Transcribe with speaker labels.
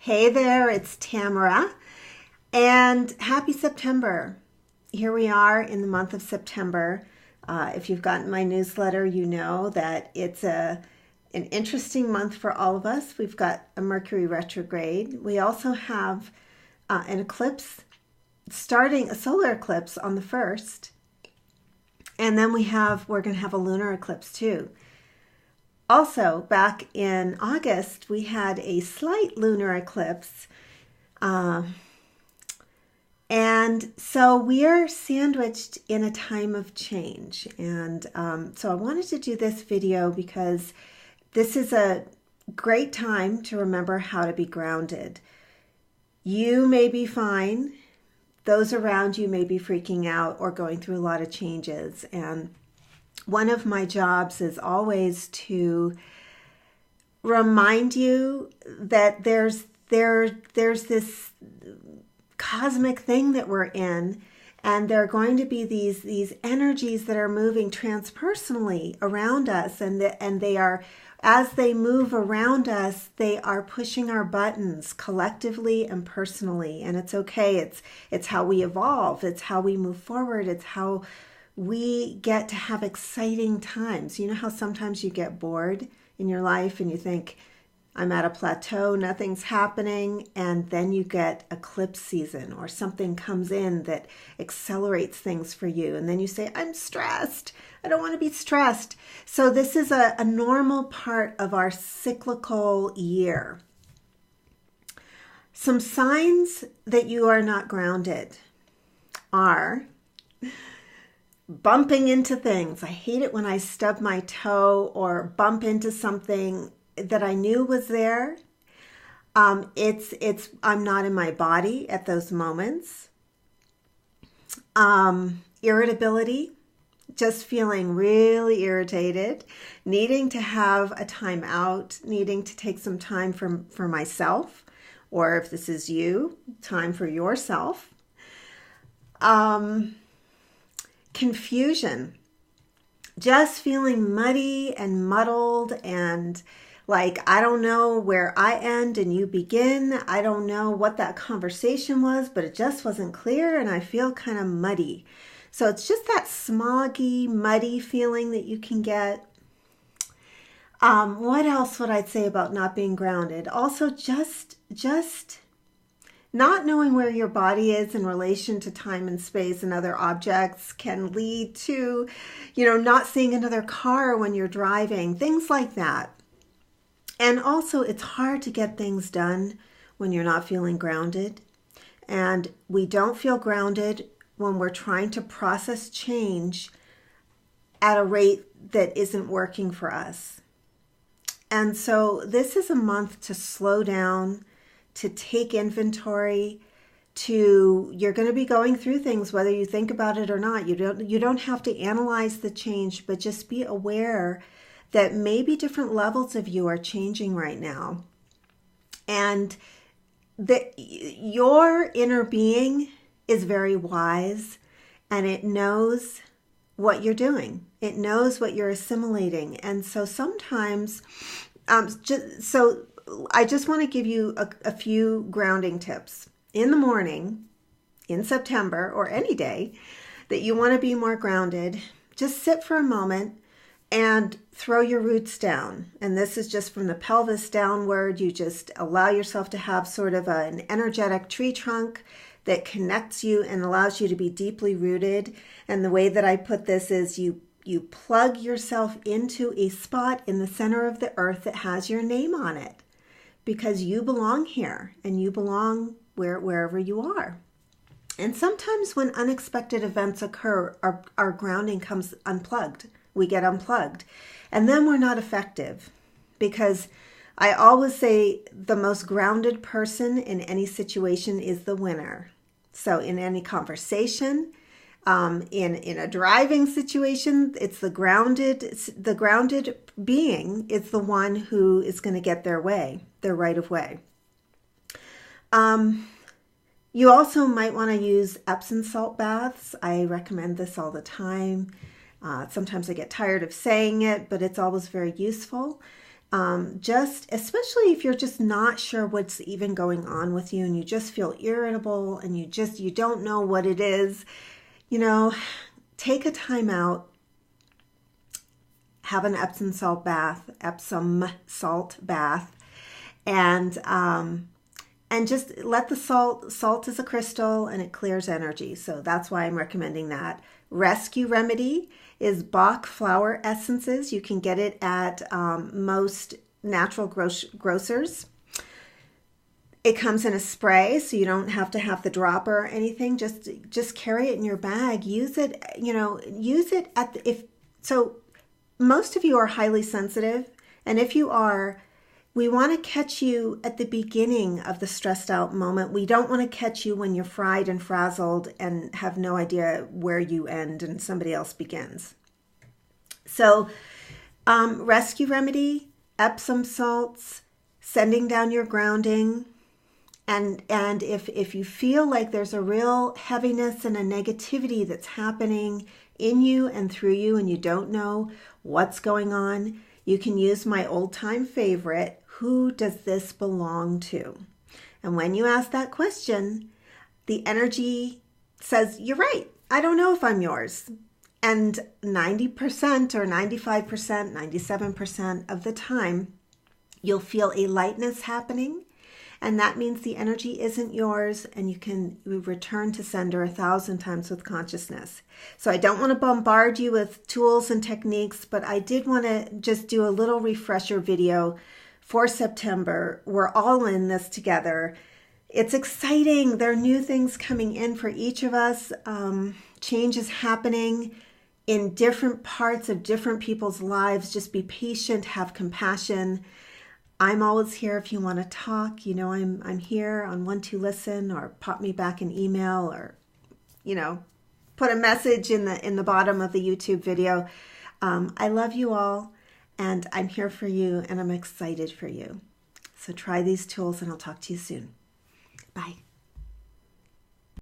Speaker 1: Hey there, it's Tamara, and happy September. Here we are in the month of September. If you've gotten my newsletter, you know that it's an interesting month for all of us. We've got a Mercury retrograde. We also have an eclipse, starting a solar eclipse on the 1st, and then we're going to have a lunar eclipse too. Also, back in August, we had a slight lunar eclipse. And so we are sandwiched in a time of change. And so I wanted to do this video because this is a great time to remember how to be grounded. You may be fine. Those around you may be freaking out or going through a lot of changes. And one of my jobs is always to remind you that there's this cosmic thing that we're in, and there are going to be these energies that are moving transpersonally around us, and they are, as they move around us, they are pushing our buttons collectively and personally. And it's okay. It's how we evolve. It's how we move forward. It's how we get to have exciting times. You know how sometimes you get bored in your life and you think, I'm at a plateau, nothing's happening, and then you get eclipse season or something comes in that accelerates things for you, and then you say, I'm stressed. I don't want to be stressed. So this is a normal part of our cyclical year. Some signs that you are not grounded are bumping into things. I hate it when I stub my toe or bump into something that I knew was there. I'm not in my body at those moments. Irritability, just feeling really irritated, needing to have a time out, needing to take some time for myself, or if this is you, time for yourself. Confusion, just feeling muddy and muddled and like, I don't know where I end and you begin. I don't know what that conversation was, but it just wasn't clear and I feel kind of muddy. So it's just that smoggy, muddy feeling that you can get. What else would I say about not being grounded? Also, just not knowing where your body is in relation to time and space and other objects can lead to, not seeing another car when you're driving, things like that. And also, it's hard to get things done when you're not feeling grounded. And we don't feel grounded when we're trying to process change at a rate that isn't working for us. And so this is a month to slow down, to take inventory, you're going to be going through things whether you think about it or not. You don't have to analyze the change, but just be aware that maybe different levels of you are changing right now. And that your inner being is very wise, and it knows what you're doing. It knows what you're assimilating. And so sometimes, I just want to give you a few grounding tips. In the morning, in September, or any day that you want to be more grounded, just sit for a moment and throw your roots down. And this is just from the pelvis downward. You just allow yourself to have sort of an energetic tree trunk that connects you and allows you to be deeply rooted. And the way that I put this is you plug yourself into a spot in the center of the earth that has your name on it, because you belong here and you belong wherever you are. And sometimes when unexpected events occur, our grounding comes unplugged. We get unplugged. And then we're not effective, because I always say the most grounded person in any situation is the winner. So in any conversation, in a driving situation, it's the grounded being is the one who is going to get their right of way. You also might want to use Epsom salt baths. I recommend this all the time. Sometimes I get tired of saying it, but it's always very useful. Just especially if you're just not sure what's even going on with you and you just feel irritable and you don't know what it is, take a time out, have an Epsom salt bath, and just let the salt is a crystal and it clears energy. So that's why I'm recommending that. Rescue Remedy is Bach flower essences. You can get it at most natural grocers. It comes in a spray, so you don't have to have the dropper or anything. Just carry it in your bag. Use it, use it so most of you are highly sensitive, and if you are, we want to catch you at the beginning of the stressed out moment. We don't want to catch you when you're fried and frazzled and have no idea where you end and somebody else begins. So Rescue Remedy, Epsom salts, sending down your grounding. And if you feel like there's a real heaviness and a negativity that's happening in you and through you and you don't know what's going on, you can use my old-time favorite, who does this belong to? And when you ask that question, the energy says, you're right, I don't know if I'm yours. And 90% or 95%, 97% of the time, you'll feel a lightness happening. And that means the energy isn't yours, and you can return to sender 1,000 times with consciousness. So I don't want to bombard you with tools and techniques, but I did want to just do a little refresher video for September. We're all in this together. It's exciting. There are new things coming in for each of us. Change is happening in different parts of different people's lives. Just be patient, have compassion. I'm always here if you want to talk. I'm here on 1-2-Listen, or pop me back an email, or put a message in the bottom of the YouTube video. I love you all, and I'm here for you, and I'm excited for you. So try these tools, and I'll talk to you soon. Bye.